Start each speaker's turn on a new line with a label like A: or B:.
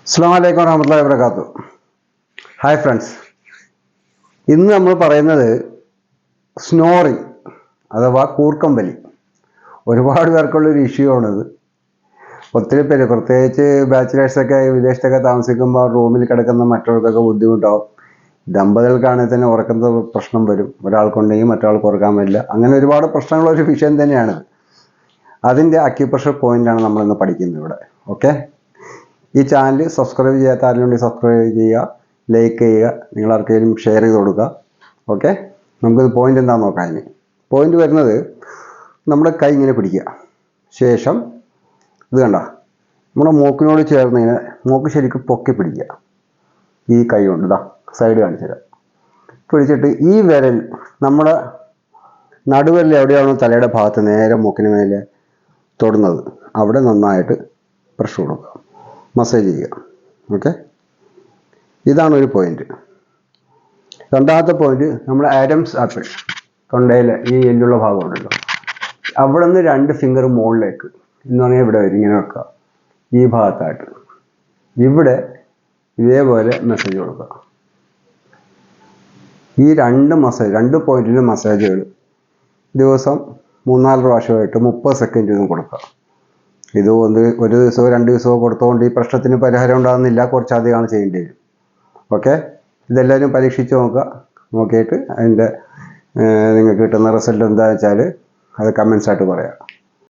A: അസ്സലാമു അലൈക്കും വറഹ്മത്തുള്ളാഹി വബറകാതുഹു. ഹായ് ഫ്രണ്ട്സ്, ഇന്ന് നമ്മൾ പറയുന്നത് സ്നോറിങ് അഥവാ കൂർക്കം വലി. ഒരുപാട് പേർക്കുള്ളൊരു ഇഷ്യൂ ആണിത്. ഒത്തിരി പേര്, പ്രത്യേകിച്ച് ബാച്ചിലേഴ്സൊക്കെ വിദേശത്തൊക്കെ താമസിക്കുമ്പോൾ റൂമിൽ കിടക്കുന്ന മറ്റവർക്കൊക്കെ ബുദ്ധിമുട്ടാവും. ദമ്പതികൾക്കാണെങ്കിൽ തന്നെ ഉറക്കുന്ന പ്രശ്നം വരും. ഒരാൾക്കുണ്ടെങ്കിൽ മറ്റൊരാൾക്ക് ഉറക്കാൻ പറ്റില്ല. അങ്ങനെ ഒരുപാട് പ്രശ്നങ്ങളൊരു വിഷയം തന്നെയാണ്. അതിൻ്റെ അക്യുപ്രഷർ പോയിൻ്റാണ് നമ്മളിന്ന് പഠിക്കുന്നത് ഇവിടെ. ഓക്കെ, ഈ ചാനൽ സബ്സ്ക്രൈബ് ചെയ്യാത്ത ആരെങ്കിലും സബ്സ്ക്രൈബ് ചെയ്യുക, ലൈക്ക് ചെയ്യുക, നിങ്ങളാർക്കെങ്കിലും ഷെയർ ചെയ്ത് കൊടുക്കുക. ഓക്കെ, നമുക്കിത് പോയിൻ്റ് എന്താണെന്ന് നോക്കാം. ഇനി പോയിൻ്റ് വരുന്നത്, നമ്മുടെ കൈ ഇങ്ങനെ പിടിക്കുക. ശേഷം ഇത് കണ്ട, നമ്മുടെ മൂക്കിനോട് ചേർന്ന് ഇങ്ങനെ മൂക്ക് ശരിക്കും പൊക്കി പിടിക്കുക. ഈ കൈ കൊണ്ട് ഇതാ സൈഡ് കാണിച്ചു തരാം. പിടിച്ചിട്ട് ഈ വിരൽ നമ്മുടെ നടുവിരൽ എവിടെയാണോ തലയുടെ ഭാഗത്ത് നേരെ മൂക്കിന് മേലെ തൊടുന്നത് അവിടെ നന്നായിട്ട് പ്രഷർ കൊടുക്കുക, മസാജ് ചെയ്യുക. ഓക്കെ, ഇതാണ് ഒരു പോയിന്റ്. രണ്ടാമത്തെ പോയിന്റ്, നമ്മുടെ ആഡംസ് ആപ്പിൾ, തൊണ്ടയിലെ ഈ എല്ലുള്ള ഭാഗമുണ്ടല്ലോ, അവിടെ നിന്ന് 2 ഫിംഗർ മുകളിലേക്ക് എന്ന് പറഞ്ഞാൽ ഇവിടെ വരും, ഇങ്ങനെ വെക്കുക. ഈ ഭാഗത്തായിട്ട് ഇവിടെ ഇതേപോലെ മസാജ് കൊടുക്കുക. ഈ 2 പോയിന്റിന് മസാജുകൾ ദിവസം 3-4 പ്രാവശ്യമായിട്ട് 30 സെക്കൻഡ് വീതം കൊടുക്കുക. ഇത് ഒരു ദിവസമോ 2 ദിവസമോ കൊടുത്തുകൊണ്ട് ഈ പ്രശ്നത്തിന് പരിഹാരം ഉണ്ടാകുന്നില്ല, കുറച്ചധികമാണ് ചെയ്യേണ്ടി വരും. ഓക്കെ, ഇതെല്ലാവരും പരീക്ഷിച്ച് നോക്കുക. നോക്കിയിട്ട് അതിൻ്റെ നിങ്ങൾക്ക് കിട്ടുന്ന റിസൾട്ട് എന്താണെന്ന് വെച്ചാൽ അത് കമൻസ് ആയിട്ട് പറയാം.